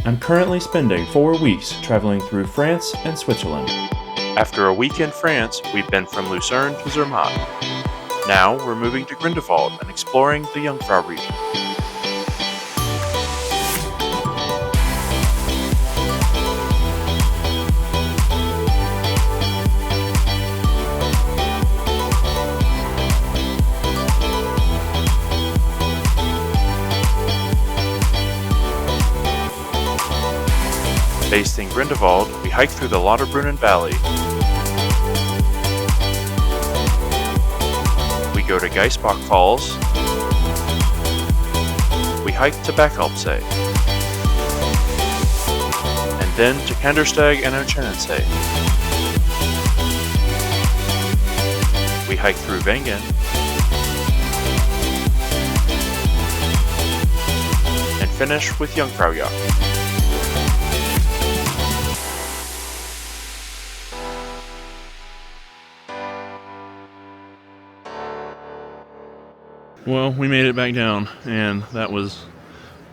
I'm currently spending 4 weeks traveling through France and Switzerland. After a week in France, we've been from Lucerne to Zermatt. Now we're moving to Grindelwald and exploring the Jungfrau region. Based in Grindelwald, we hike through the Lauterbrunnen valley. We go to Geisbach Falls. We hike to Wafels. And then to Kandersteg and Wengen. We hike through Wengen. And finish with Jungfrau. Well, we made it back down, and that was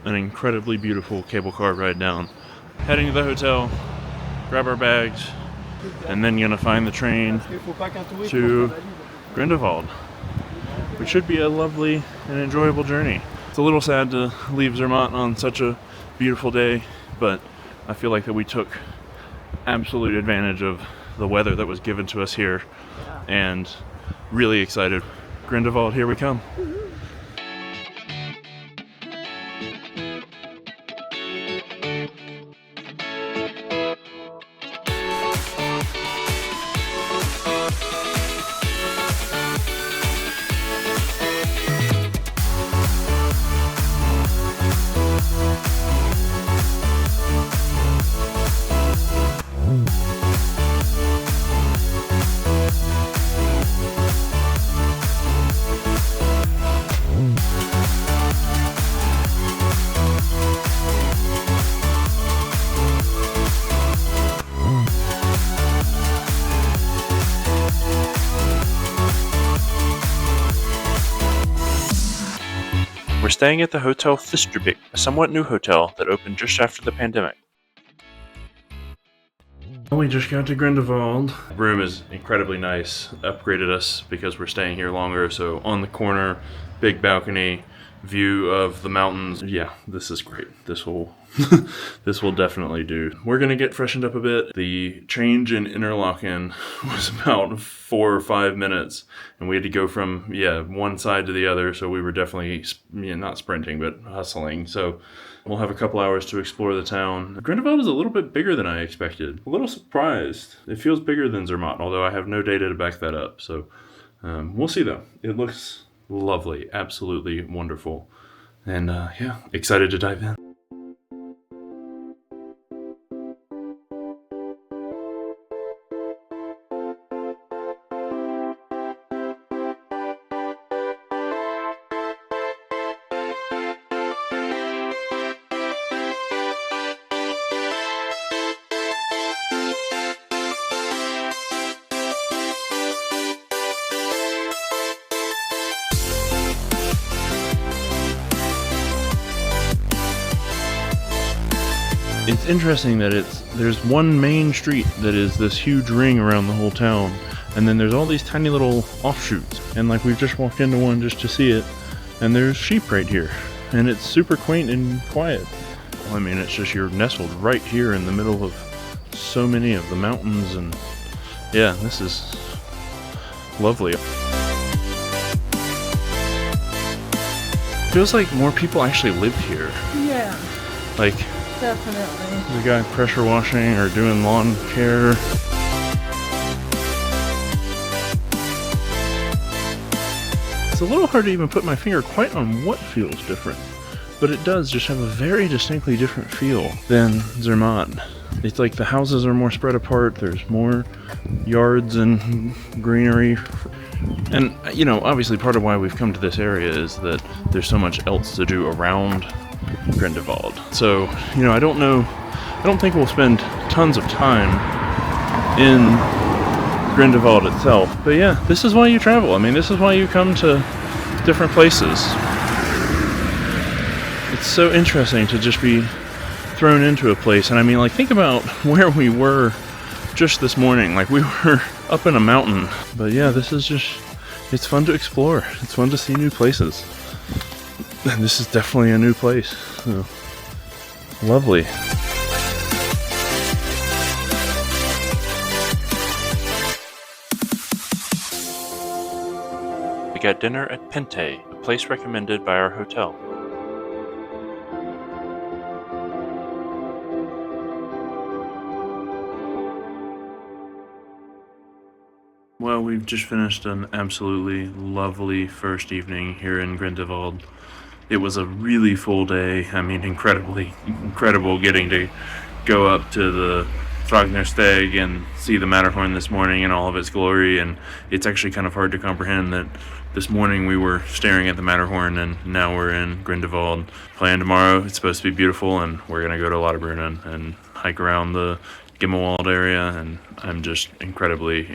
an incredibly beautiful cable car ride down. Heading to the hotel, grab our bags, and then gonna find the train to Grindelwald, which should be a lovely and enjoyable journey. It's a little sad to leave Zermatt on such a beautiful day, but I feel like that we took absolute advantage of the weather that was given to us here, and really excited. Grindelwald, here we come. We're staying at the Hotel Fisterbik, a somewhat new hotel that opened just after the pandemic. We just got to Grindelwald. The room is incredibly nice. Upgraded us because we're staying here longer, so on the corner, big balcony, view of the mountains. Yeah, this is great. This will this will definitely do. We're gonna get freshened up a bit. The change in Interlaken was about 4 or 5 minutes, and we had to go from one side to the other, so we were definitely not sprinting but hustling. So we'll have a couple hours to explore the town. Grindelwald is a little bit bigger than I expected. A little surprised. It feels bigger than Zermatt, although I have no data to back that up. So we'll see though. It looks lovely, absolutely wonderful, and excited to dive in. It's interesting that there's one main street that is this huge ring around the whole town, and then there's all these tiny little offshoots, and like we've just walked into one just to see it, and there's sheep right here, and it's super quaint and quiet. Well, I mean, it's just you're nestled right here in the middle of so many of the mountains, and yeah, this is lovely. Feels like more people actually live here. Yeah. Like, definitely. The guy pressure washing or doing lawn care. It's a little hard to even put my finger quite on what feels different, but it does just have a very distinctly different feel than Zermatt. It's like the houses are more spread apart, there's more yards and greenery. And, obviously part of why we've come to this area is that there's so much else to do around Grindelwald. So, I don't think we'll spend tons of time in Grindelwald itself. But yeah, this is why you travel. I mean, this is why you come to different places. It's so interesting to just be thrown into a place. And I mean, like, think about where we were just this morning. Like, we were up in a mountain. But yeah, this is just, it's fun to explore. It's fun to see new places. And this is definitely a new place. So, lovely. We got dinner at Pente, a place recommended by our hotel. Well, we've just finished an absolutely lovely first evening here in Grindelwald. It was a really full day. I mean, incredible getting to go up to the Kandersteg and see the Matterhorn this morning in all of its glory. And it's actually kind of hard to comprehend that this morning we were staring at the Matterhorn and now we're in Grindelwald. Plan tomorrow, it's supposed to be beautiful, and we're going to go to Lauterbrunnen and hike around the Grindelwald area, and I'm just incredibly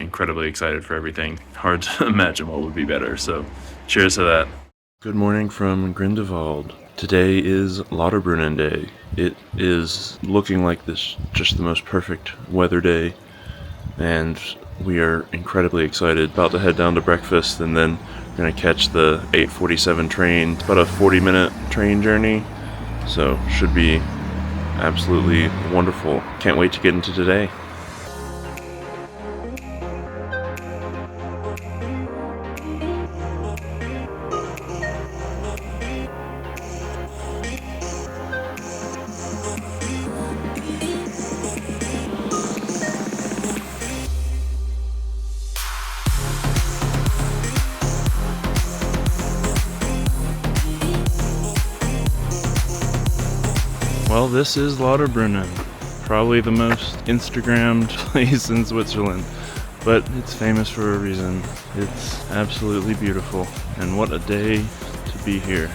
excited for everything. Hard to imagine what would be better, so cheers to that. Good morning from Grindelwald. Today is Lauterbrunnen Day. It is looking like this, just the most perfect weather day, and we are incredibly excited. About to head down to breakfast, and then we're going to catch the 8:47 train. It's about a 40-minute train journey, so should be absolutely wonderful. Can't wait to get into today. Well, this is Lauterbrunnen, probably the most Instagrammed place in Switzerland, but it's famous for a reason. It's absolutely beautiful, and what a day to be here.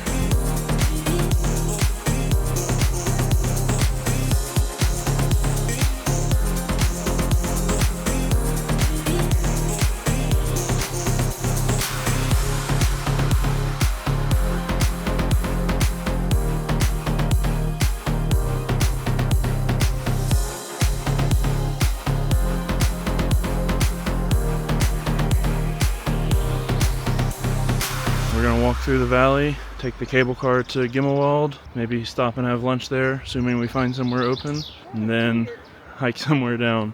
We're gonna walk through the valley, take the cable car to Grindelwald, maybe stop and have lunch there, assuming we find somewhere open, and then hike somewhere down.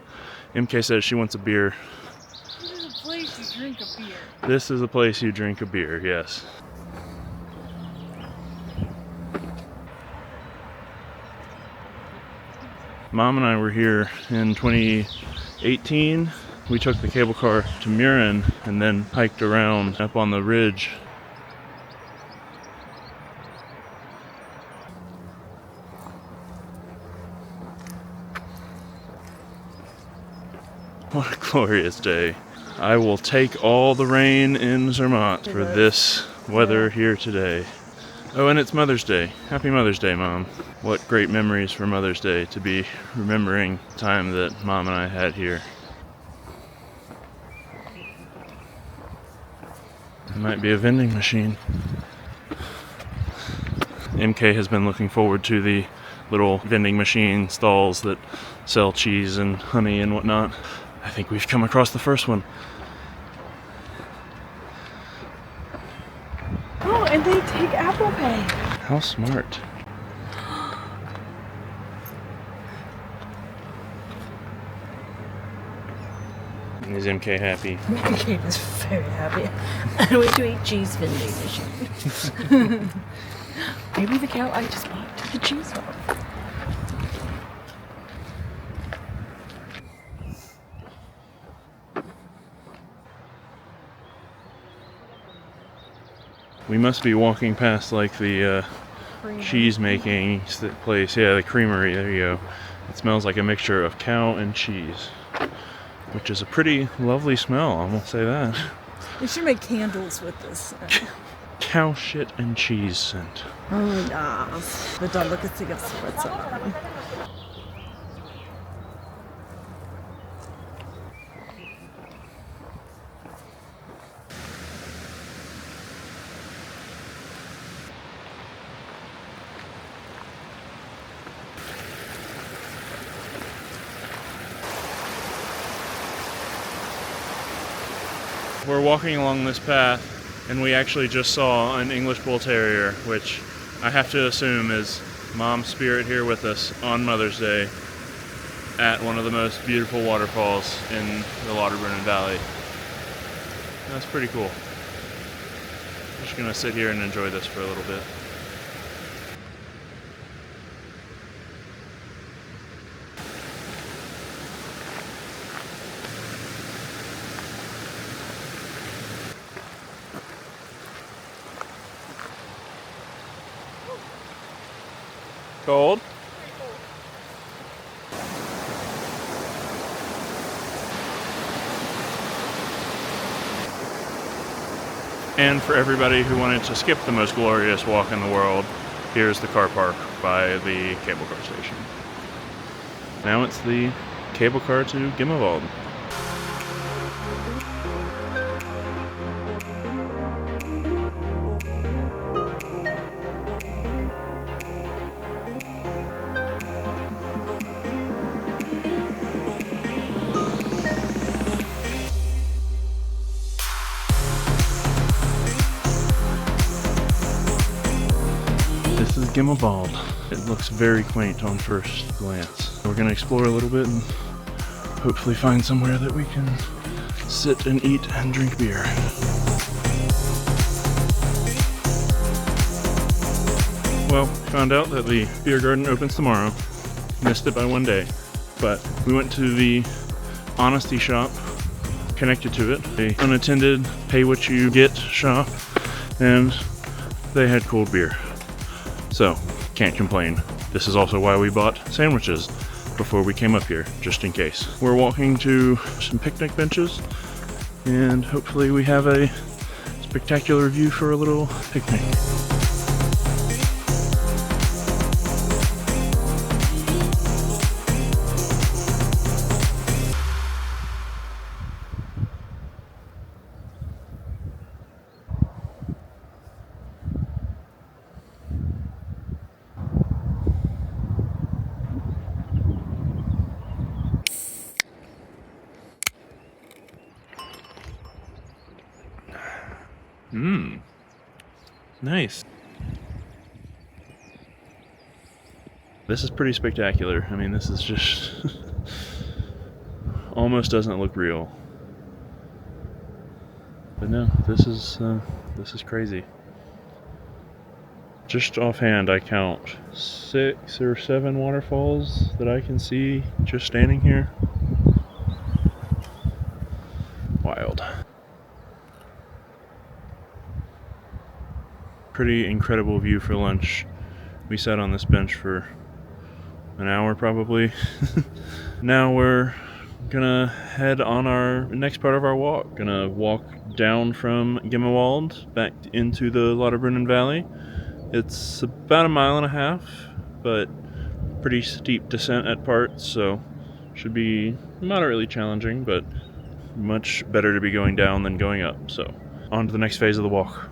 MK says she wants a beer. This is a place you drink a beer. This is a place you drink a beer, yes. Mom and I were here in 2018. We took the cable car to Muren and then hiked around up on the ridge. What a glorious day. I will take all the rain in Zermatt for this weather here today. Oh, and it's Mother's Day. Happy Mother's Day, Mom. What great memories for Mother's Day to be remembering the time that Mom and I had here. It might be a vending machine. MK has been looking forward to the little vending machine stalls that sell cheese and honey and whatnot. I think we've come across the first one. Oh, and they take Apple Pay. How smart. Is MK happy? MK is very happy. I went to a cheese vending machine. Maybe the cow I just bought the cheese from. We must be walking past like the cheese making place. Yeah, the creamery. There you go. It smells like a mixture of cow and cheese, which is a pretty lovely smell, I will say that. We should make candles with this. Cow shit and cheese scent. Oh, nice. The delicacy of Switzerland. we're walking along this path, and we actually just saw an English Bull Terrier, which I have to assume is Mom's spirit here with us on Mother's Day at one of the most beautiful waterfalls in the Lauterbrunnen Valley. That's pretty cool. Just gonna sit here and enjoy this for a little bit. Cold? And for everybody who wanted to skip the most glorious walk in the world, here's the car park by the cable car station. Now it's the cable car to Grindelwald. This is Grindelwald. It looks very quaint on first glance. We're gonna explore a little bit and hopefully find somewhere that we can sit and eat and drink beer. Well, found out that the beer garden opens tomorrow. Missed it by one day. But we went to the Honesty shop connected to it, the unattended pay what you get shop, and they had cold beer. So, can't complain. This is also why we bought sandwiches before we came up here, just in case. We're walking to some picnic benches, and hopefully we have a spectacular view for a little picnic. Nice. This is pretty spectacular. I mean, this is just almost doesn't look real. But no, this is crazy. Just offhand, I count 6 or 7 waterfalls that I can see just standing here. Wild. Pretty incredible view for lunch. We sat on this bench for an hour probably. Now we're gonna head on our next part of our walk. Gonna walk down from Grindelwald back into the Lauterbrunnen Valley. It's about 1.5 miles, but pretty steep descent at parts, so should be moderately challenging, but much better to be going down than going up. So on to the next phase of the walk.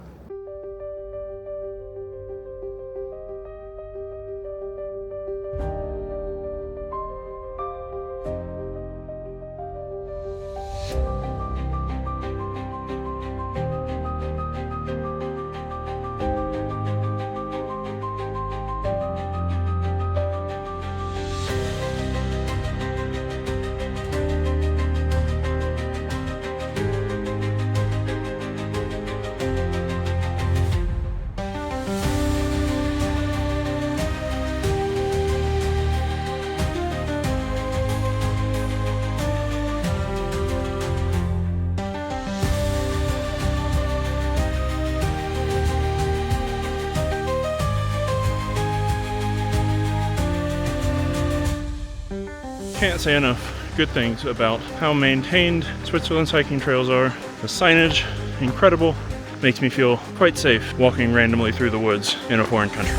Can't say enough good things about how maintained Switzerland's hiking trails are. The signage, incredible, makes me feel quite safe walking randomly through the woods in a foreign country.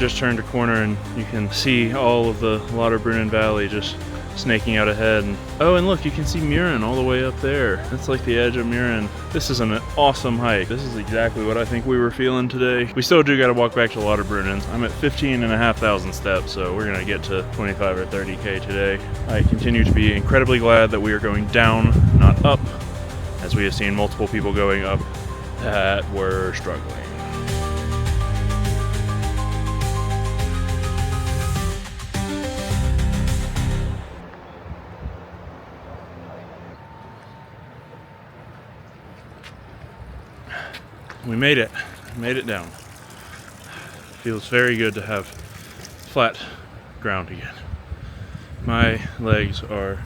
just turned a corner and you can see all of the Lauterbrunnen Valley just snaking out ahead. And, oh, and look, you can see Muren all the way up there. That's like the edge of Muren. This is an awesome hike. This is exactly what I think we were feeling today. We still do got to walk back to Lauterbrunnen. I'm at 15,500 steps, so we're gonna get to 25 or 30K today. I continue to be incredibly glad that we are going down, not up, as we have seen multiple people going up that were struggling. We made it down. Feels very good to have flat ground again. My legs are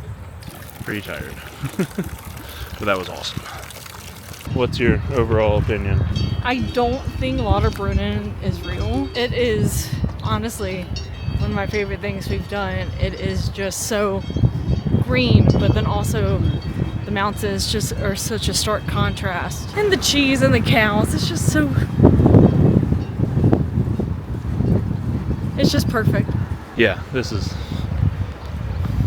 pretty tired, but that was awesome. What's your overall opinion? I don't think Lauterbrunnen is real. It is honestly one of my favorite things we've done. It is just so green, but then also the mountains just are such a stark contrast. And the cheese and the cows, it's just so... it's just perfect. Yeah, this is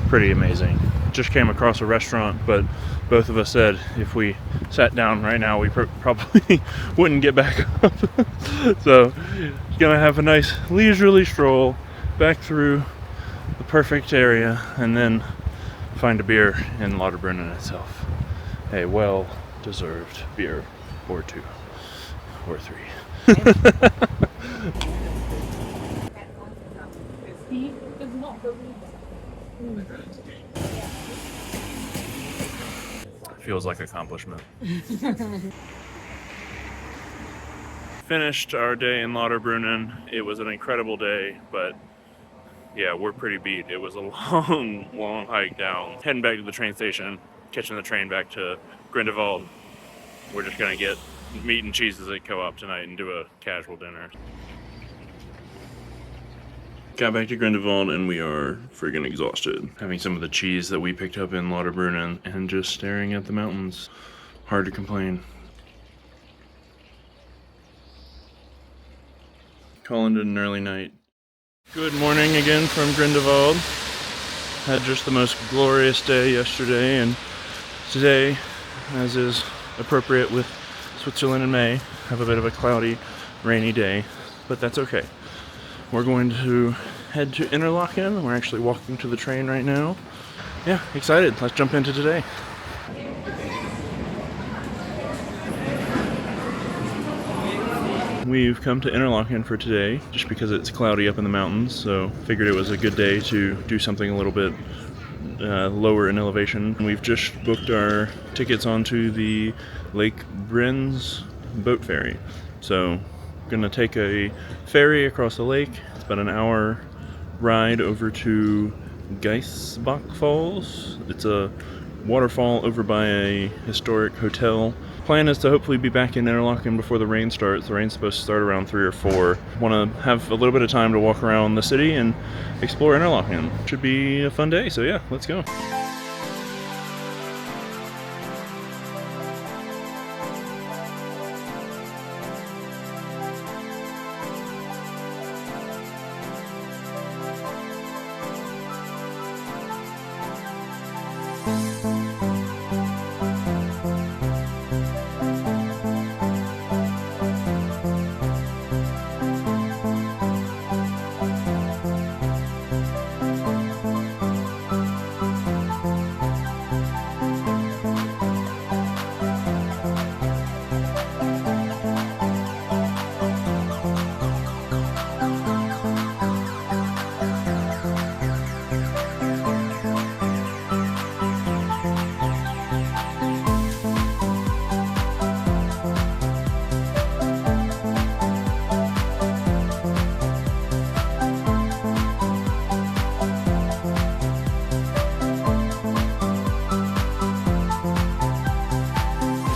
pretty amazing. Just came across a restaurant, but both of us said if we sat down right now, we probably wouldn't get back up. So, gonna have a nice leisurely stroll back through the perfect area and then find a beer in Lauterbrunnen itself. A well-deserved beer or two or three. Feels like accomplishment. Finished our day in Lauterbrunnen. It was an incredible day, but yeah, we're pretty beat. It was a long hike down. Heading back to the train station, catching the train back to Grindelwald. We're just gonna get meat and cheeses at Co-op tonight and do a casual dinner. Got back to Grindelwald and we are friggin' exhausted. Having some of the cheese that we picked up in Lauterbrunnen and just staring at the mountains. Hard to complain. Calling it an early night. Good morning again from Grindelwald. Had just the most glorious day yesterday, and today, as is appropriate with Switzerland in May, have a bit of a cloudy, rainy day, but that's okay. We're going to head to Interlaken. We're actually walking to the train right now. Yeah, excited. Let's jump into today. We've come to Interlaken for today just because it's cloudy up in the mountains, so figured it was a good day to do something a little bit lower in elevation. We've just booked our tickets onto the Lake Brins boat ferry. So gonna take a ferry across the lake. It's about an hour ride over to Geisbach Falls. It's a waterfall over by a historic hotel. Plan is to hopefully be back in Interlaken before the rain starts. The rain's supposed to start around 3 or 4. Want to have a little bit of time to walk around the city and explore Interlaken. Should be a fun day, so yeah, let's go.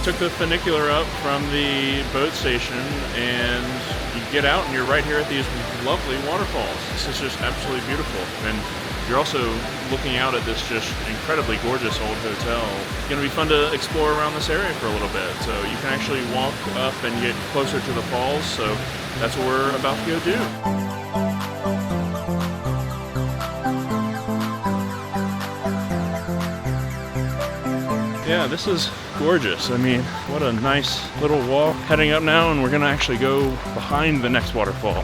Took the funicular up from the boat station and you get out and you're right here at these lovely waterfalls. This is just absolutely beautiful. And you're also looking out at this just incredibly gorgeous old hotel. It's gonna be fun to explore around this area for a little bit. So you can actually walk up and get closer to the falls. So that's what we're about to go do. Yeah, this is gorgeous. I mean, what a nice little walk. Heading up now, and we're gonna actually go behind the next waterfall.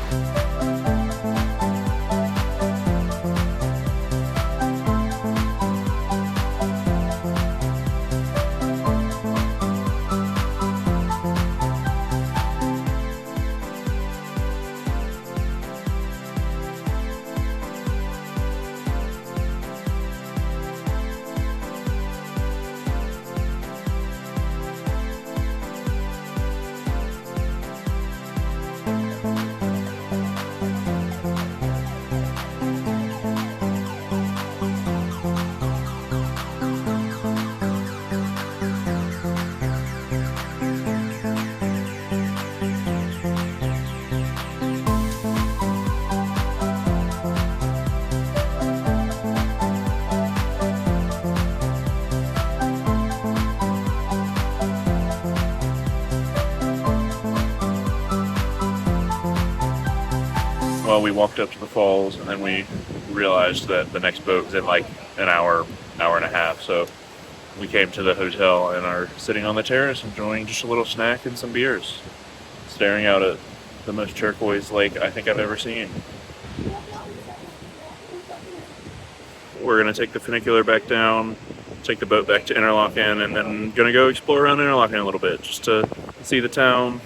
Well, we walked up to the falls, and then we realized that the next boat was in like an hour and a half. So we came to the hotel and are sitting on the terrace enjoying just a little snack and some beers, staring out at the most turquoise lake I think I've ever seen. We're gonna take the funicular back down, take the boat back to Interlaken, and then gonna go explore around Interlaken a little bit just to see the town.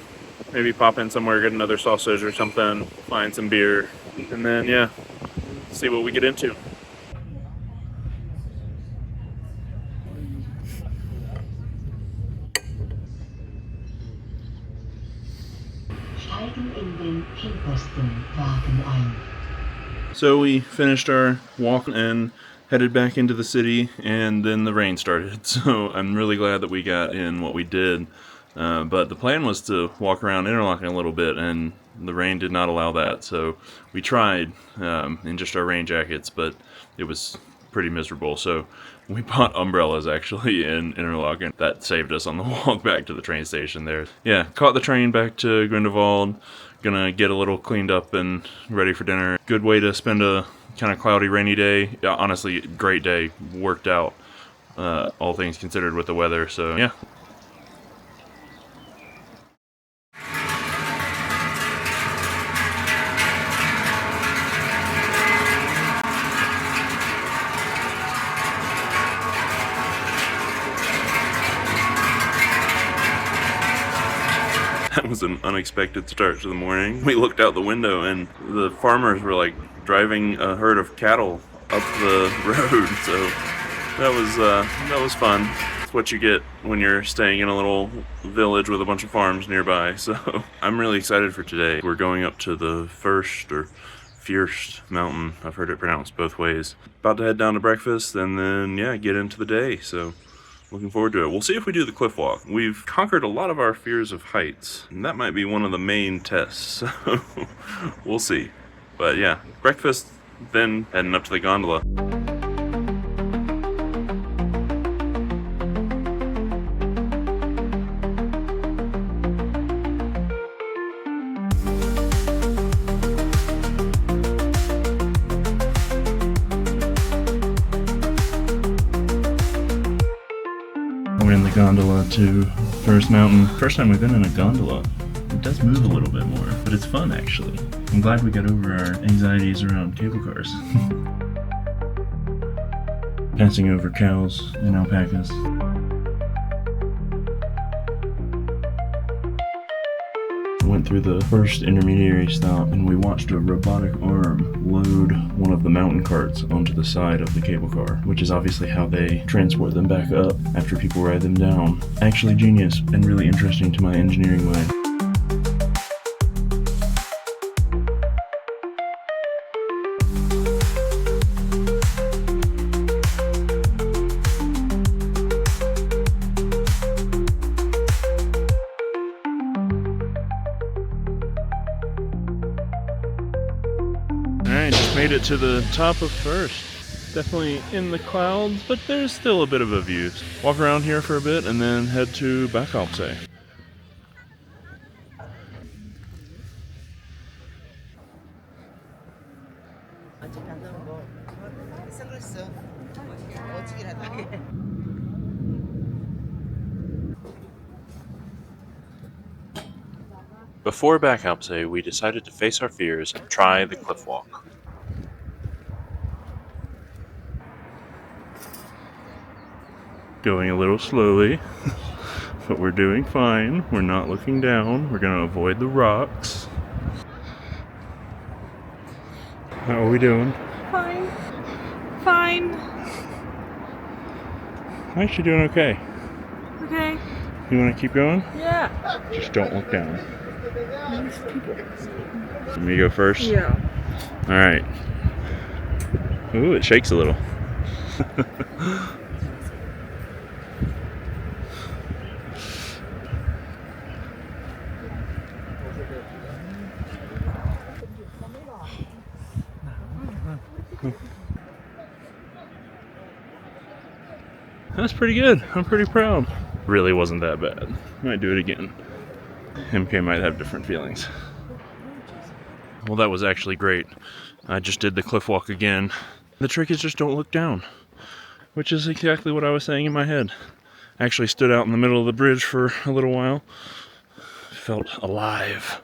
Maybe pop in somewhere, get another sausage or something, find some beer, and then, yeah, see what we get into. So we finished our walk and headed back into the city, and then the rain started. So I'm really glad that we got in what we did. But the plan was to walk around Interlaken a little bit, and the rain did not allow that. So we tried in just our rain jackets, but it was pretty miserable. So we bought umbrellas actually in Interlaken. That saved us on the walk back to the train station there. Yeah, caught the train back to Grindelwald. Gonna get a little cleaned up and ready for dinner. Good way to spend a kind of cloudy, rainy day. Yeah, honestly, great day. Worked out, all things considered with the weather. So yeah. That was an unexpected start to the morning. We looked out the window and the farmers were like driving a herd of cattle up the road. So that was fun. It's what you get when you're staying in a little village with a bunch of farms nearby. So I'm really excited for today. We're going up to the Fierst mountain. I've heard it pronounced both ways. About to head down to breakfast and then, yeah, get into the day. So looking forward to it. We'll see if we do the cliff walk. We've conquered a lot of our fears of heights, and that might be one of the main tests. So we'll see. But yeah, breakfast, then heading up to the gondola. We're in the gondola to First Mountain. First time we've been in a gondola. It does move a little bit more, but it's fun actually. I'm glad we got over our anxieties around cable cars. Passing over cows and alpacas. Went through the first intermediary stop and we watched a robotic arm load one of the mountain carts onto the side of the cable car, which is obviously how they transport them back up after people ride them down. Actually genius and really interesting to my engineering mind. Alright, just made it to the top of First. Definitely in the clouds, but there's still a bit of a view. Walk around here for a bit and then head to Wafels. Before Backalpsee, we decided to face our fears and try the cliff walk. Going a little slowly, but we're doing fine. We're not looking down. We're going to avoid the rocks. How are we doing? Fine. Fine. I'm actually doing okay. Okay. You want to keep going? Yeah. Just don't look down. Let me go first? Yeah. Alright. Ooh, it shakes a little. That's pretty good. I'm pretty proud. Really wasn't that bad. Might do it again. MK might have different feelings. Well, that was actually great. I just did the cliff walk again. The trick is just don't look down, which is exactly what I was saying in my head. I actually stood out in the middle of the bridge for a little while. Felt alive.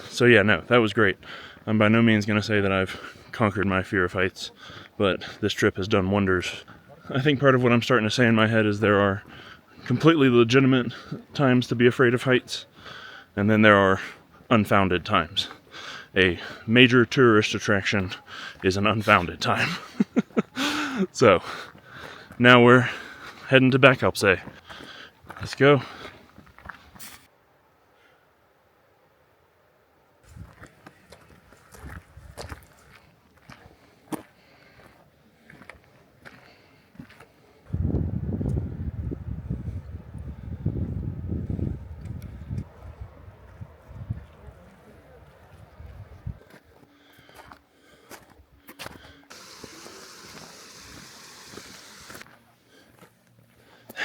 So yeah, no, that was great. I'm by no means going to say that I've conquered my fear of heights, but this trip has done wonders. I think part of what I'm starting to say in my head is there are completely legitimate times to be afraid of heights, and then there are unfounded times. A major tourist attraction is an unfounded time. So, now we're heading to Backalpsee. Let's go.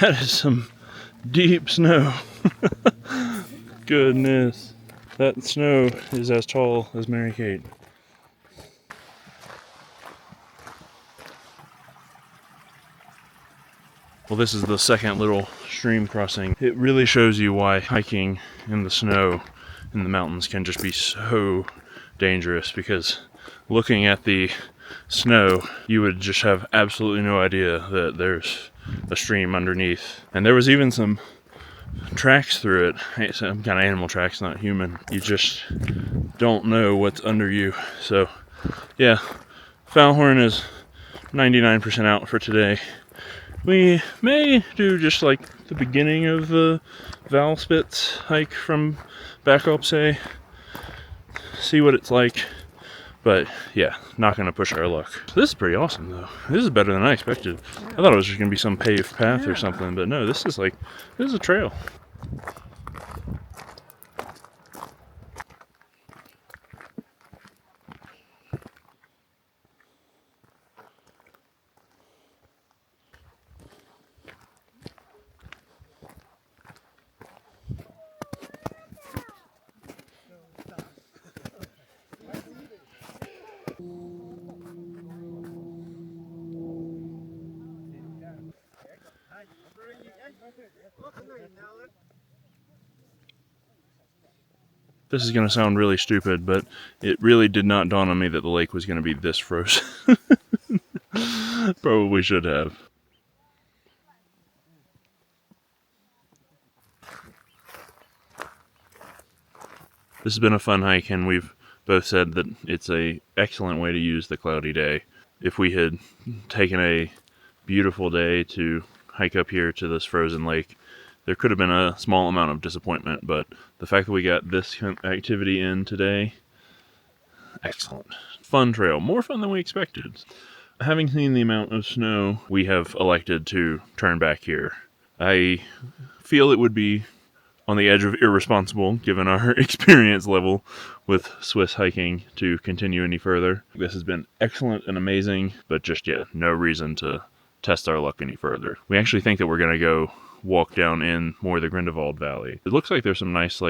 That is some deep snow. Goodness. That snow is as tall as Mary Kate. Well, this is the second little stream crossing. It really shows you why hiking in the snow in the mountains can just be so dangerous, because looking at the snow, you would just have absolutely no idea that there's a stream underneath. And there was even some tracks through it, some kind of animal tracks, not human. You just don't know what's under you. So yeah, Foulhorn is 99% out for today. We may do just like the beginning of the Valspitz hike from Backalpsee, see what it's like. But yeah, not going to push our luck. This is pretty awesome though. This is better than I expected. I thought it was just going to be some paved path or something, but no, this is a trail. This is going to sound really stupid, but it really did not dawn on me that the lake was going to be this frozen. Probably should have. This has been a fun hike, and we've both said that it's an excellent way to use the cloudy day. If we had taken a beautiful day to hike up here to this frozen lake, there could have been a small amount of disappointment, but the fact that we got this activity in today, excellent. Fun trail, more fun than we expected. Having seen the amount of snow, we have elected to turn back here. I feel it would be on the edge of irresponsible, given our experience level with Swiss hiking, to continue any further. This has been excellent and amazing, but just yet, no reason to test our luck any further. We actually think that we're going to go walk down in more the Grindelwald Valley. It looks like there's some nice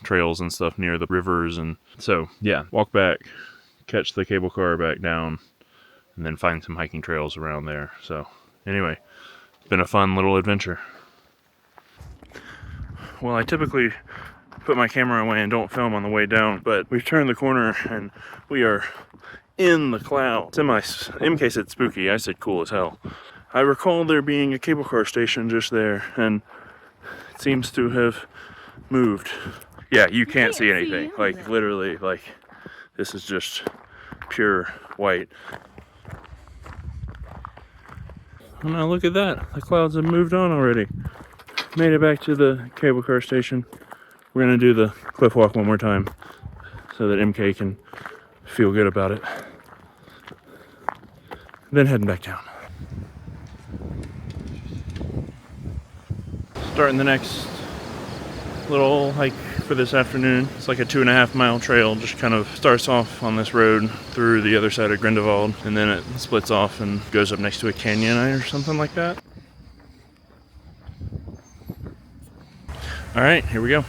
trails and stuff near the rivers, and so yeah, walk back, catch the cable car back down, and then find some hiking trails around there. So anyway, it's been a fun little adventure. Well, I typically put my camera away and don't film on the way down, but we've turned the corner and we are in the clouds. MK said spooky, I said cool as hell. I recall there being a cable car station just there, and it seems to have moved. Yeah, you can't see anything. Like, literally, like, this is just pure white. Oh, now look at that. The clouds have moved on already. Made it back to the cable car station. We're gonna do the cliff walk one more time so that MK can feel good about it. Then heading back down. Starting the next little hike for this afternoon. It's like a 2.5 mile trail. Just kind of starts off on this road through the other side of Grindelwald, and then it splits off and goes up next to a canyon or something like that. All right, here we go.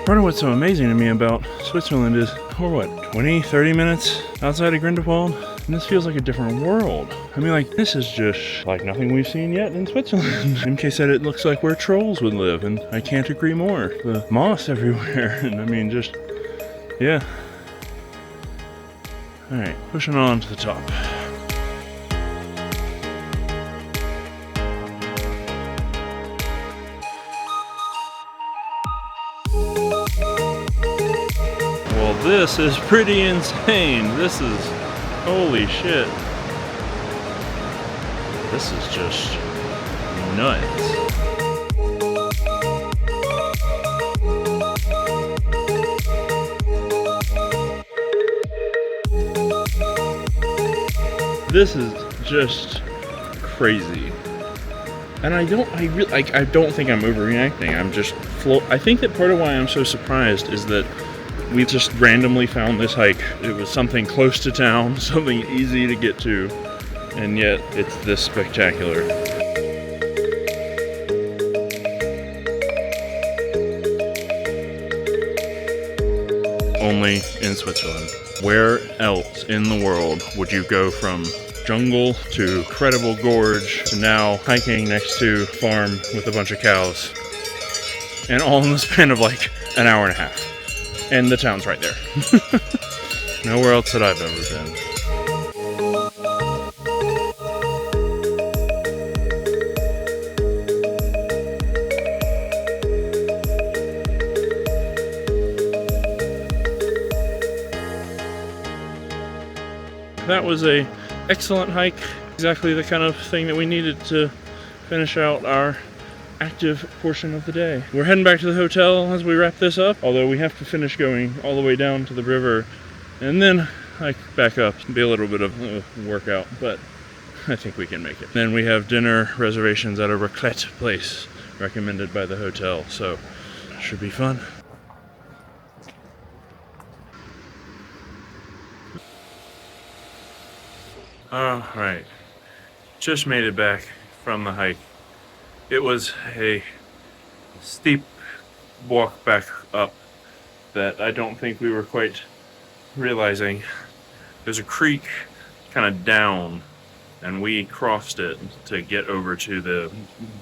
Part of what's so amazing to me about Switzerland is we're what, 20-30 minutes outside of Grindelwald, and this feels like a different world. I mean, like, this is just like nothing we've seen yet in Switzerland. MK said it looks like where trolls would live, and I can't agree more. The moss everywhere, and I mean, just, yeah. All right, pushing on to the top. This is pretty insane. This is, holy shit. This is just nuts. This is just crazy. And I don't think I'm overreacting. I'm just I think that part of why I'm so surprised is that we just randomly found this hike. It was something close to town, something easy to get to, and yet it's this spectacular. Only in Switzerland. Where else in the world would you go from jungle to incredible gorge to now hiking next to a farm with a bunch of cows? And all in the span of like an hour and a half. And the town's right there. Nowhere else that I've ever been. That was an excellent hike. Exactly the kind of thing that we needed to finish out our active portion of the day. We're heading back to the hotel as we wrap this up, although we have to finish going all the way down to the river and then hike back up. It'll be a little bit of a workout, but I think we can make it. Then we have dinner reservations at a raclette place recommended by the hotel, so should be fun. All right, just made it back from the hike. It was a steep walk back up that I don't think we were quite realizing. There's a creek kind of down, and we crossed it to get over to the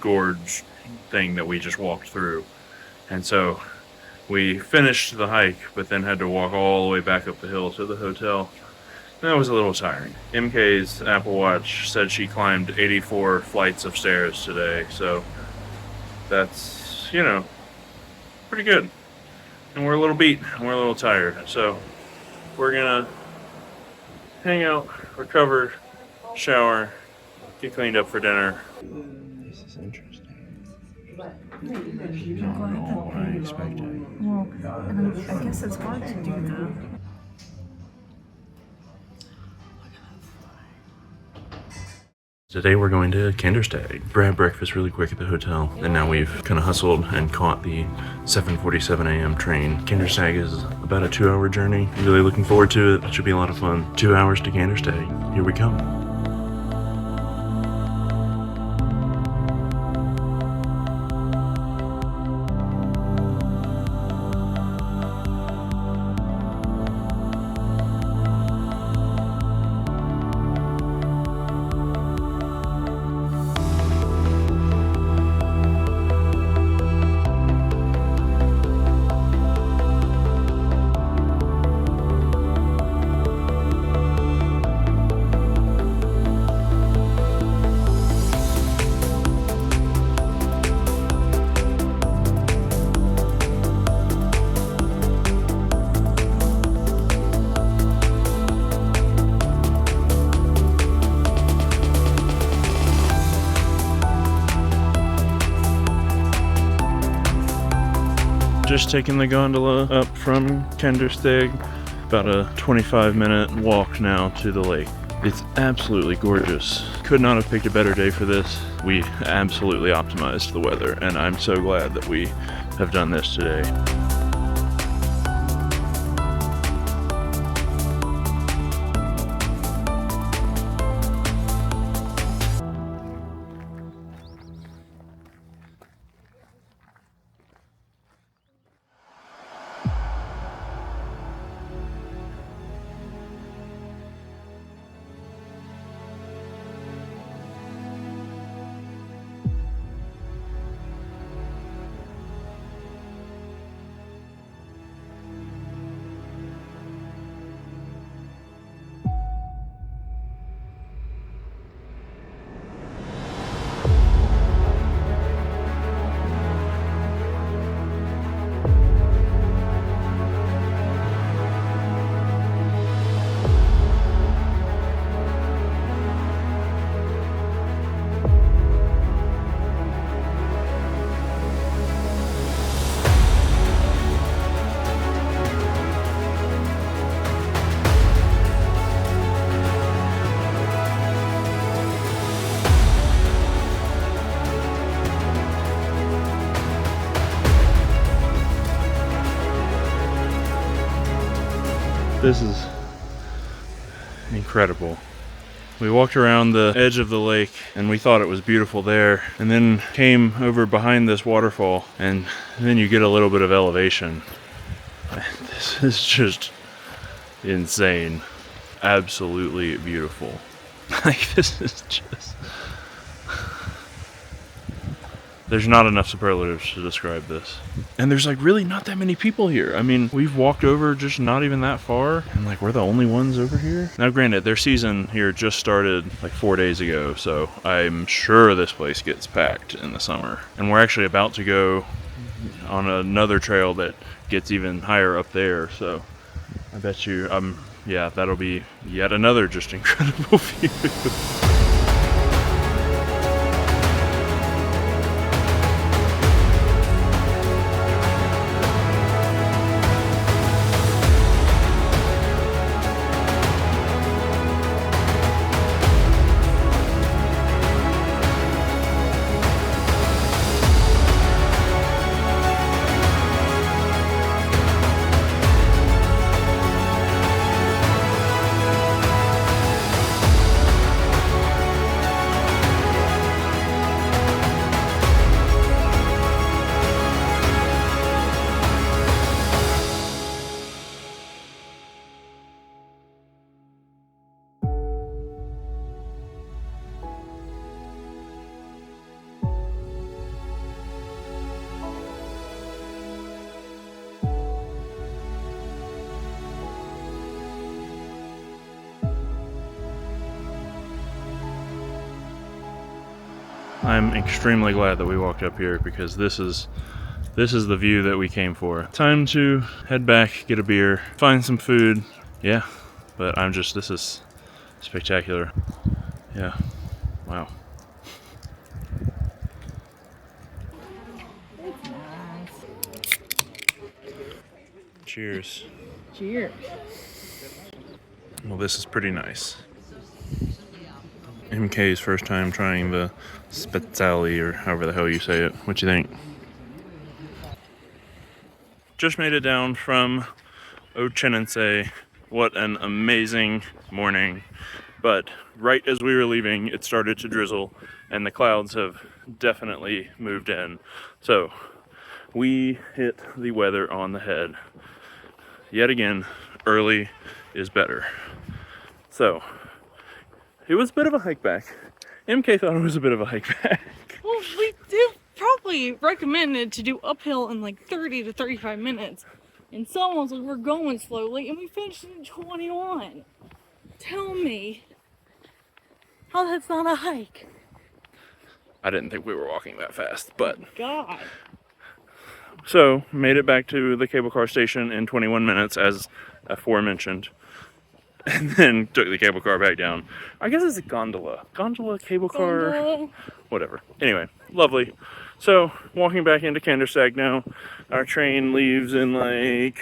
gorge thing that we just walked through. And so we finished the hike, but then had to walk all the way back up the hill to the hotel. That was a little tiring. MK's Apple Watch said she climbed 84 flights of stairs today, so that's, you know, pretty good. And we're a little beat, and we're a little tired, so we're gonna hang out, recover, shower, get cleaned up for dinner. This is interesting. Not at all what I expected. Well, and I guess it's hard to do that. Today we're going to Kandersteg. Grab breakfast really quick at the hotel, and now we've kind of hustled and caught the 7:47 a.m. train. Kandersteg is about a 2-hour journey. Really looking forward to it. It should be a lot of fun. 2 hours to Kandersteg. Here we come. Just taking the gondola up from Kandersteg, about a 25-minute walk now to the lake. It's absolutely gorgeous. Could not have picked a better day for this. We absolutely optimized the weather, and I'm so glad that we have done this today. This is incredible. We walked around the edge of the lake and we thought it was beautiful there, and then came over behind this waterfall, and then you get a little bit of elevation. This is just insane. Absolutely beautiful. Like, this is just... There's not enough superlatives to describe this. And there's like really not that many people here. I mean, we've walked over just not even that far, and like we're the only ones over here. Now granted, their season here just started like 4 days ago, so I'm sure this place gets packed in the summer. And we're actually about to go on another trail that gets even higher up there, so I bet you, yeah, that'll be yet another just incredible view. I'm extremely glad that we walked up here, because this is the view that we came for. Time to head back, get a beer, find some food. Yeah, but this is spectacular. Yeah, wow. Cheers. Cheers. Well, this is pretty nice. MK's first time trying the Speziali, or however the hell you say it. What you think? Just made it down from Ochenense. What an amazing morning. But right as we were leaving, it started to drizzle, and the clouds have definitely moved in. So we hit the weather on the head. Yet again, early is better. So it was a bit of a hike back. MK thought it was a bit of a hike back. Well, we do probably recommended to do uphill in like 30 to 35 minutes. And some was like, we're going slowly, and we finished in 21. Tell me how that's not a hike. I didn't think we were walking that fast, but... God. So, made it back to the cable car station in 21 minutes, as aforementioned. And then took the cable car back down. I guess it's a gondola. Gondola, cable car, Gondola. whatever. Anyway, lovely. So, walking back into Kandersteg now. Our train leaves in like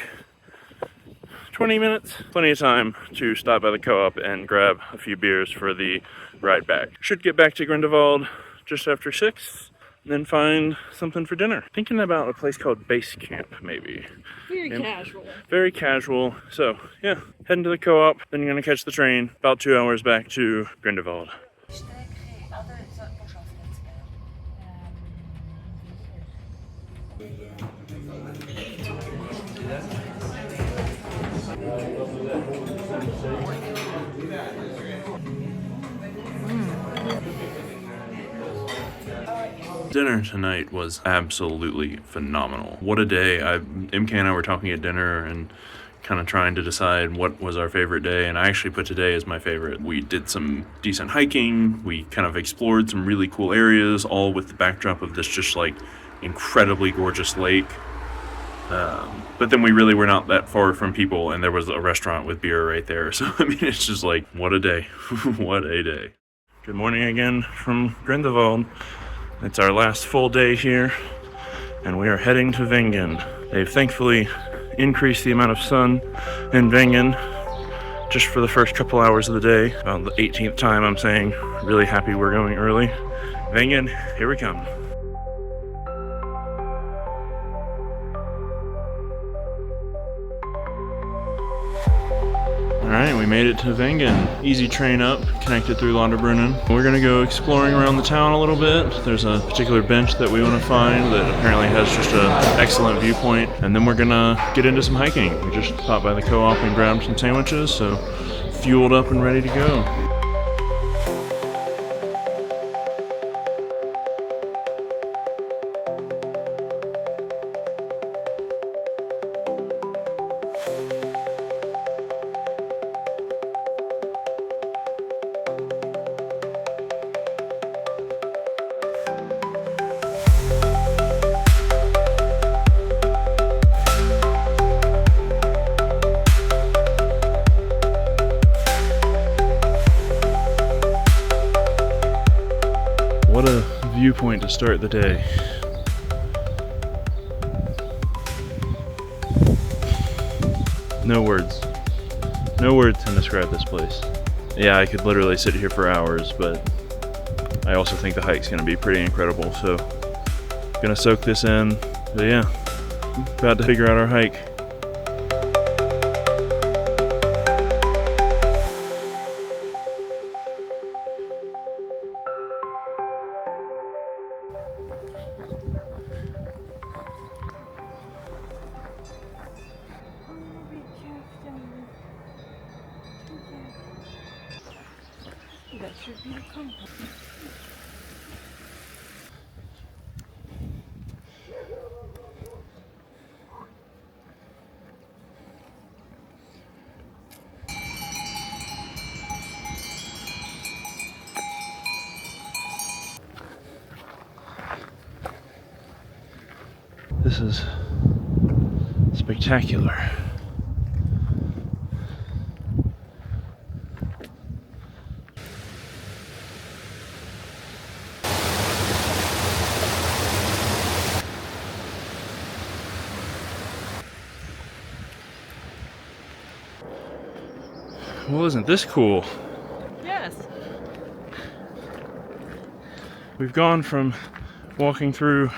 20 minutes. Plenty of time to stop by the co-op and grab a few beers for the ride back. Should get back to Grindelwald just after 6. And then find something for dinner. Thinking about a place called Base Camp, maybe. Very casual. Very casual. So, yeah, heading to the co-op. Then you're gonna catch the train. About 2 hours back to Grindelwald. Dinner tonight was absolutely phenomenal. What a day. MK and I were talking at dinner and kind of trying to decide what was our favorite day, and I actually put today as my favorite. We did some decent hiking, we kind of explored some really cool areas, all with the backdrop of this just like incredibly gorgeous lake. But then we really were not that far from people, and there was a restaurant with beer right there. So, I mean, it's just like, what a day. What a day. Good morning again from Grindelwald. It's our last full day here, and we are heading to Wengen. They've thankfully increased the amount of sun in Wengen just for the first couple hours of the day. About the 18th time I'm saying, really happy we're going early. Wengen, here we come. Alright, we made it to Wengen. Easy train up, connected through Lauterbrunnen. We're gonna go exploring around the town a little bit. There's a particular bench that we want to find that apparently has just an excellent viewpoint. And then we're gonna get into some hiking. We just popped by the co-op and grabbed some sandwiches, so fueled up and ready to go. What a viewpoint to start the day. No words. No words can describe this place. Yeah, I could literally sit here for hours, but I also think the hike's gonna be pretty incredible, so gonna soak this in. But yeah, about to figure out our hike. That should be the compass. This is spectacular. Well, isn't this cool? Yes. We've gone from walking through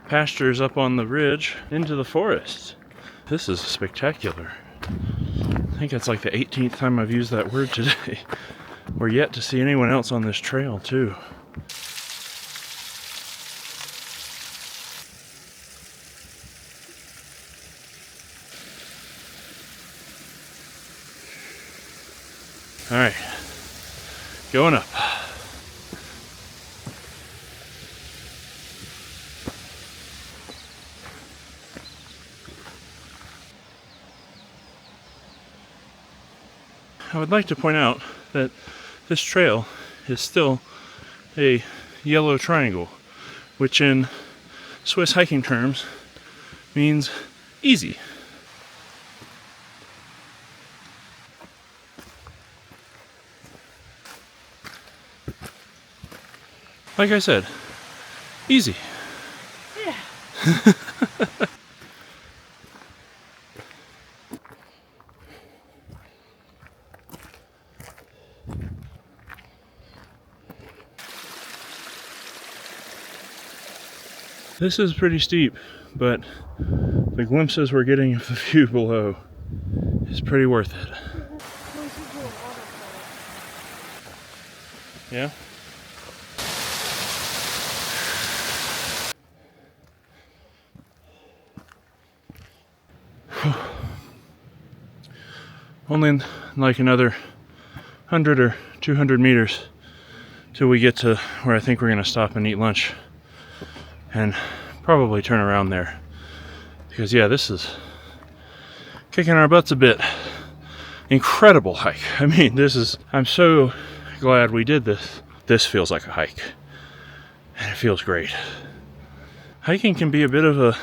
pastures up on the ridge into the forest. This is spectacular. I think it's like the 18th time I've used that word today. We're yet to see anyone else on this trail, too. All right, going up. I would like to point out that this trail is still a yellow triangle, which in Swiss hiking terms means easy. Like I said, easy. Yeah. This is pretty steep, but the glimpses we're getting of the view below is pretty worth it. Yeah? Only like another 100 or 200 meters till we get to where I think we're going to stop and eat lunch and probably turn around there, because yeah, this is kicking our butts a bit. Incredible hike. I mean, I'm so glad we did this. This feels like a hike and it feels great. Hiking can be a bit of a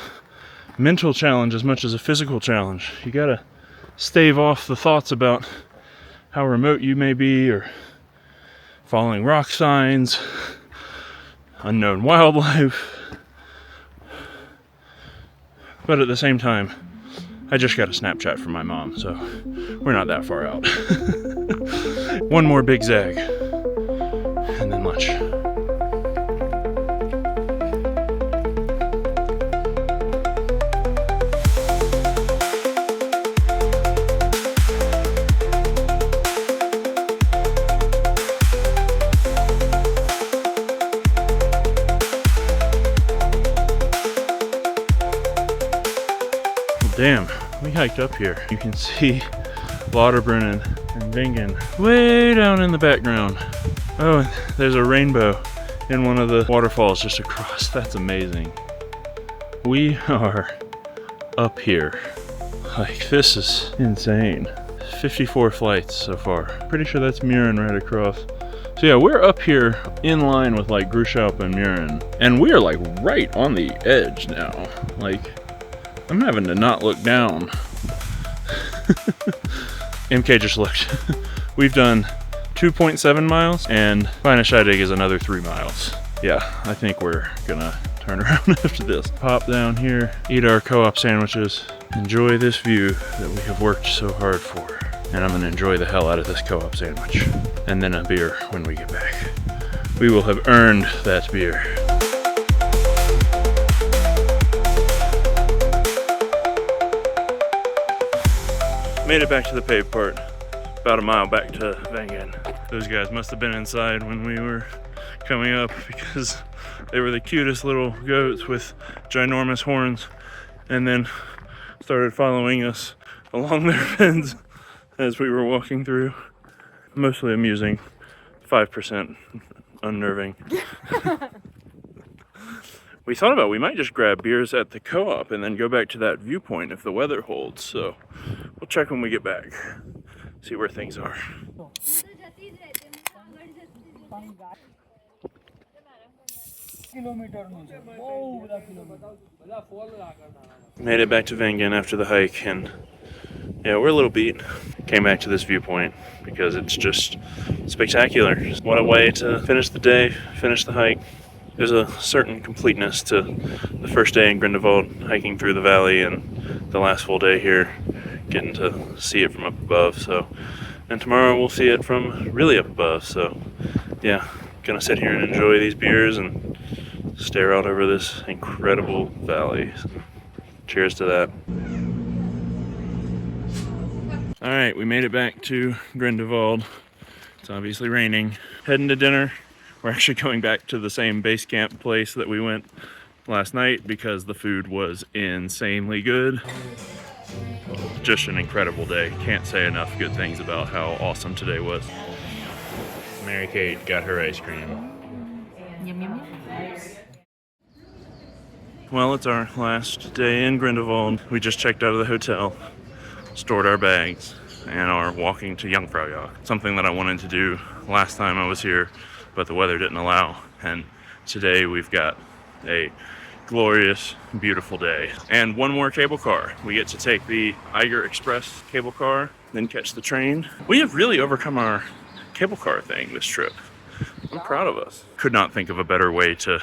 mental challenge as much as a physical challenge. You gotta stave off the thoughts about how remote you may be, or following rock signs, unknown wildlife. But at the same time, I just got a Snapchat from my mom, so we're not that far out. One more big zag, and then lunch. Damn, we hiked up here. You can see Lauterbrunnen and Wengen way down in the background. Oh, and there's a rainbow in one of the waterfalls just across. That's amazing. We are up here. Like, this is insane. 54 flights so far. Pretty sure that's Muren right across. So yeah, we're up here in line with like Grushalp and Muren. And we are like right on the edge now. Like, I'm having to not look down. MK just looked. We've done 2.7 miles, and Kandersteg is another 3 miles. Yeah, I think we're gonna turn around after this. Pop down here, eat our co-op sandwiches, enjoy this view that we have worked so hard for. And I'm gonna enjoy the hell out of this co-op sandwich. And then a beer when we get back. We will have earned that beer. Made it back to the paved part, about a mile back to Wengen. Those guys must have been inside when we were coming up, because they were the cutest little goats with ginormous horns, and then started following us along their fence as we were walking through. Mostly amusing, 5% unnerving. We thought about we might just grab beers at the co-op and then go back to that viewpoint if the weather holds, so we'll check when we get back, see where things are. Made it back to Wengen after the hike, and yeah, we're a little beat. Came back to this viewpoint because it's just spectacular. What a way to finish the day, finish the hike. There's a certain completeness to the first day in Grindelwald, hiking through the valley, and the last full day here, getting to see it from up above. So, and tomorrow we'll see it from really up above. So, yeah, Gonna sit here and enjoy these beers and stare out over this incredible valley. Cheers to that. All right, we made it back to Grindelwald. It's obviously raining. Heading to dinner. We're actually going back to the same base camp place that we went last night because the food was insanely good. Just an incredible day. Can't say enough good things about how awesome today was. Mary Kate got her ice cream. Yum, yum, yum. Well, it's our last day in Grindelwald. We just checked out of the hotel, stored our bags, and are walking to Jungfraujoch. Something that I wanted to do last time I was here, but the weather didn't allow. And today we've got a glorious, beautiful day. And one more cable car. We get to take the Eiger Express cable car, then catch the train. We have really overcome our cable car thing this trip. I'm proud of us. Could not think of a better way to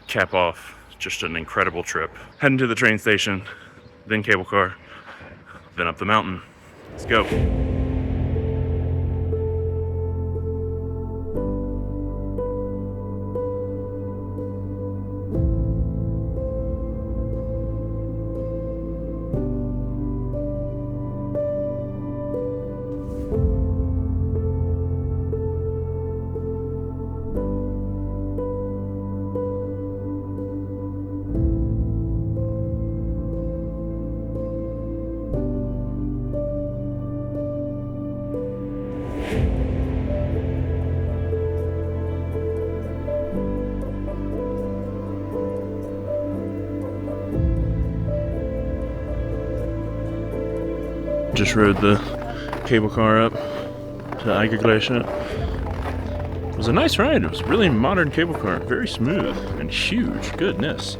cap off just an incredible trip. Heading to the train station, then cable car, then up the mountain. Let's go. Just rode the cable car up to Eiger Glacier. It was a nice ride. It was a really modern cable car, very smooth and huge. Goodness.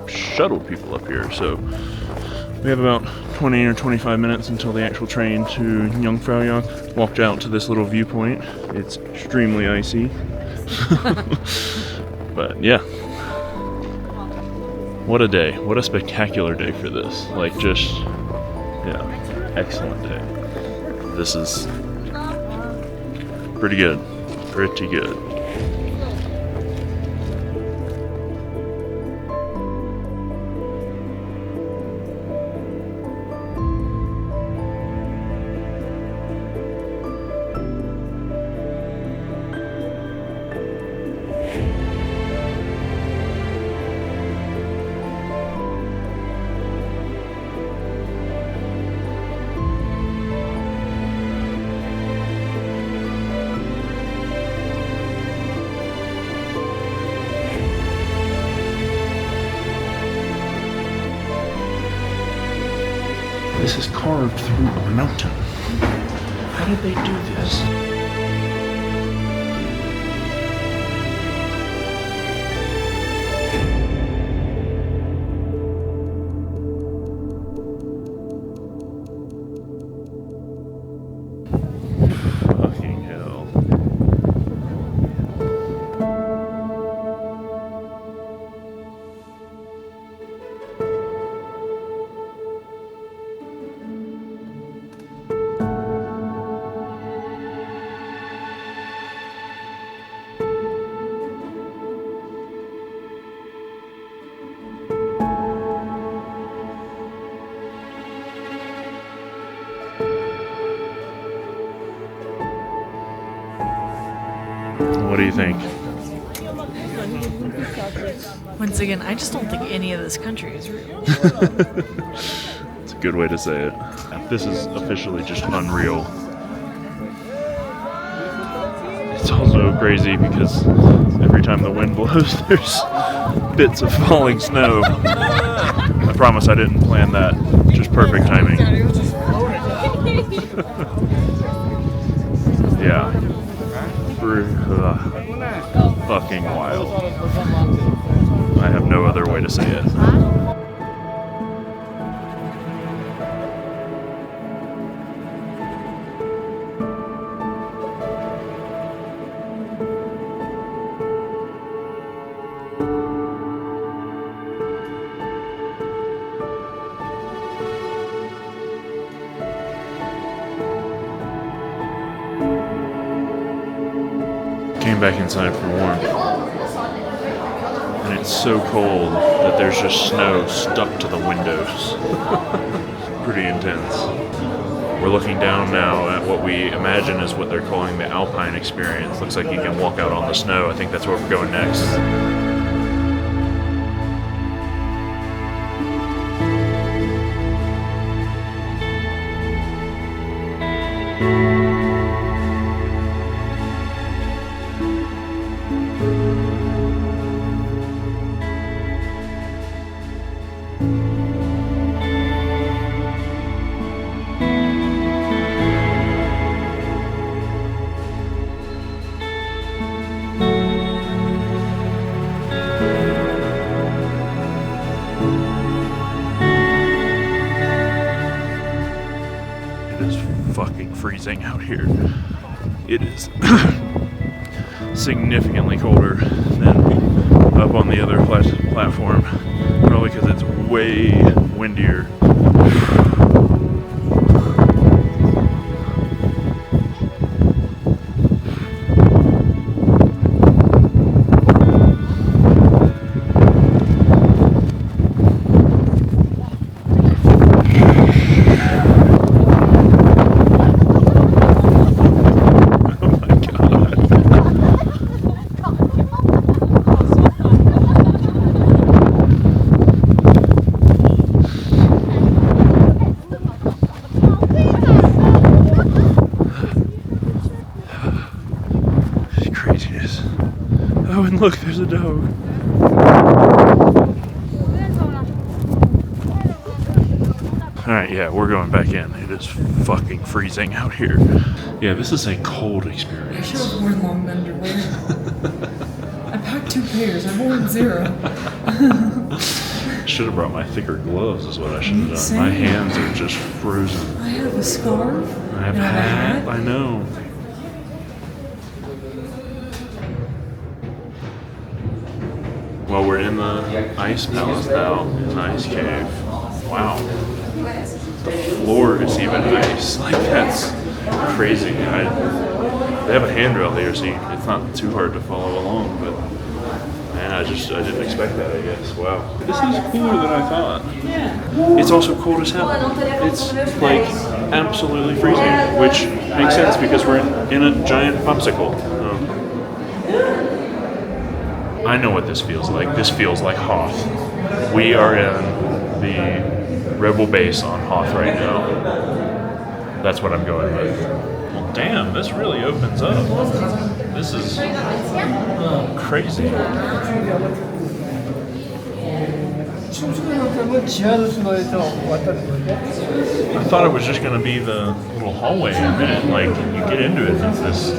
Shuttled people up here. So we have about 20 or 25 minutes until the actual train to Jungfraujoch. Walked out to this little viewpoint. It's extremely icy. But yeah. What a day. What a spectacular day for this. Like just, yeah. Excellent day. This is pretty good. Pretty good. This is carved through a mountain. How did they do this? Fucking hell. What do you think? Once again, I just don't think any of this country is real. It's a good way to say it. This is officially just unreal. It's also crazy because every time the wind blows, there's bits of falling snow. I promise I didn't plan that. Just perfect timing. Yeah. Fucking wild. I have no other way to say it. came back inside for warmth. And it's so cold that there's just snow stuck to the windows. Pretty intense. We're looking down now at what we imagine is what they're calling the Alpine experience. Looks like you can walk out on the snow. I think that's where we're going next. Fucking freezing out here. It is significantly colder than up on the other platform, probably because it's way windier. Oh, and look, there's a dog. Alright, yeah, we're going back in. It is fucking freezing out here. Yeah, this is a cold experience. I should have worn long underwear. I packed 2 pairs. I've worn 0. Should have brought my thicker gloves is what I should have done. Same. My hands are just frozen. I have a scarf. I have a hat. I know. Well, we're in the ice palace now, in the ice cave. Wow. The floor is even ice. Like, that's crazy. They have a handrail here, so it's not too hard to follow along, but man, I didn't expect that, I guess. Wow. This is cooler than I thought. Yeah. It's also cold as hell. It's like absolutely freezing, which makes sense because we're in a giant popsicle. I know what this feels like. This feels like Hoth. We are in the Rebel base on Hoth right now. That's what I'm going with. Well, damn, this really opens up. This is crazy. I thought it was just going to be the little hallway, and then like you get into it, and it's this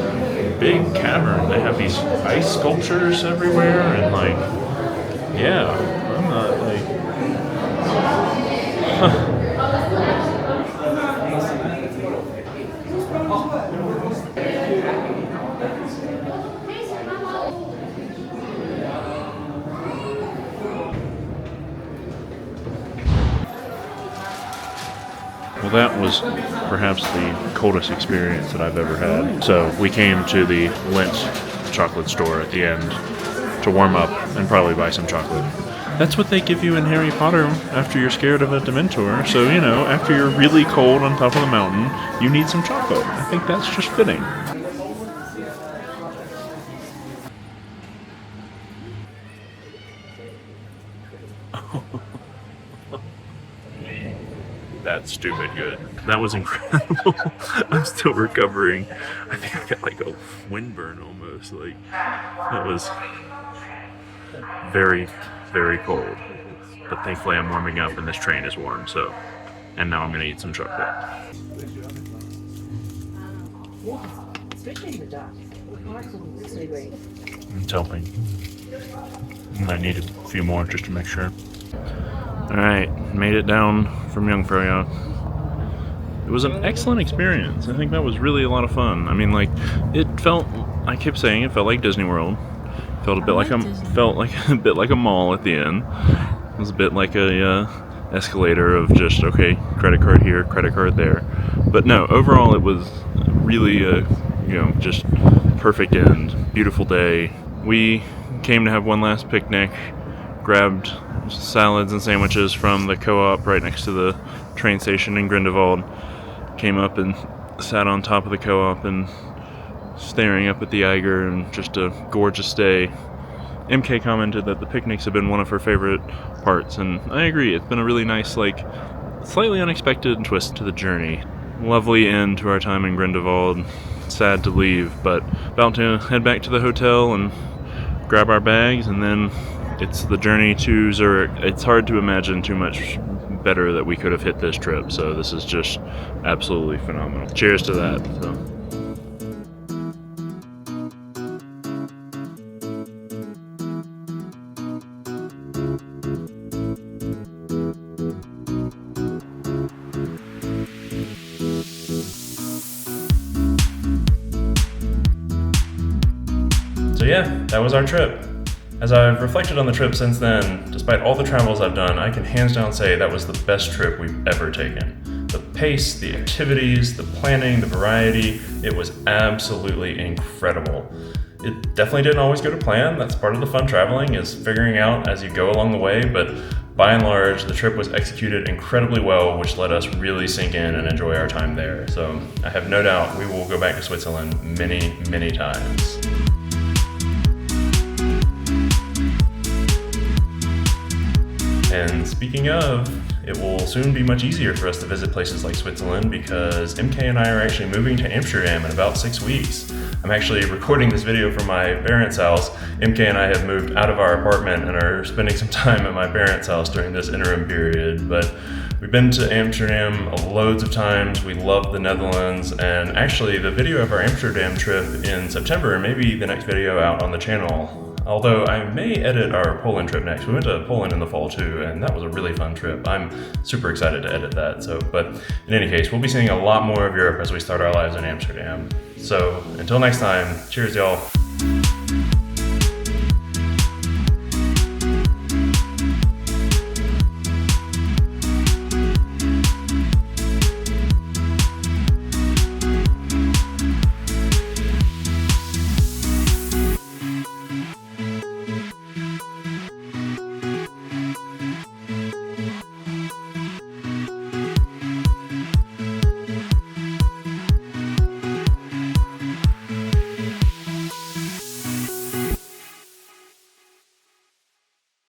big cavern. They have these ice sculptures everywhere, and like, yeah, I'm not like, Well, that was perhaps the coldest experience that I've ever had. So we came to the Lent chocolate store at the end to warm up and probably buy some chocolate. That's what they give you in Harry Potter after you're scared of a Dementor. So, you know, after you're really cold on top of the mountain, you need some chocolate. I think that's just fitting. That's stupid good. That was incredible. I'm still recovering. I think I got like a windburn almost. Like, that was very, very cold. But thankfully I'm warming up and this train is warm, so. And now I'm gonna eat some chocolate. It's helping. I need a few more just to make sure. Alright, made it down from Jungfraujoch. It was an excellent experience. I think that was really a lot of fun. I mean, like, it felt, I kept saying, it felt like Disney World. It felt a bit like a bit like a mall at the end. It was a bit like a escalator of just, okay, credit card here, credit card there. But no, overall it was really, just perfect end. Beautiful day. We came to have one last picnic, grabbed salads and sandwiches from the co-op right next to the train station in Grindelwald. Came up and sat on top of the co-op and staring up at the Eiger, and just a gorgeous day. MK commented that the picnics have been one of her favorite parts, and I agree. It's been a really nice, like, slightly unexpected twist to the journey. Lovely end to our time in Grindelwald. Sad to leave, but about to head back to the hotel and grab our bags, and then it's the journey to Zurich. It's hard to imagine too much better that we could have hit this trip, so this is just absolutely phenomenal. Cheers to that. So yeah, that was our trip. As I've reflected on the trip since then, despite all the travels I've done, I can hands down say that was the best trip we've ever taken. The pace, the activities, the planning, the variety, it was absolutely incredible. It definitely didn't always go to plan. That's part of the fun traveling, is figuring out as you go along the way, but by and large, the trip was executed incredibly well, which let us really sink in and enjoy our time there. So I have no doubt we will go back to Switzerland many, many times. And speaking of, it will soon be much easier for us to visit places like Switzerland because MK and I are actually moving to Amsterdam in about 6 weeks. I'm actually recording this video from my parents' house. MK and I have moved out of our apartment and are spending some time at my parents' house during this interim period. But we've been to Amsterdam loads of times. We love the Netherlands, and actually the video of our Amsterdam trip in September, and maybe the next video out on the channel. Although I may edit our Poland trip next. We went to Poland in the fall too, and that was a really fun trip. I'm super excited to edit that. But in any case, we'll be seeing a lot more of Europe as we start our lives in Amsterdam. So until next time, cheers y'all.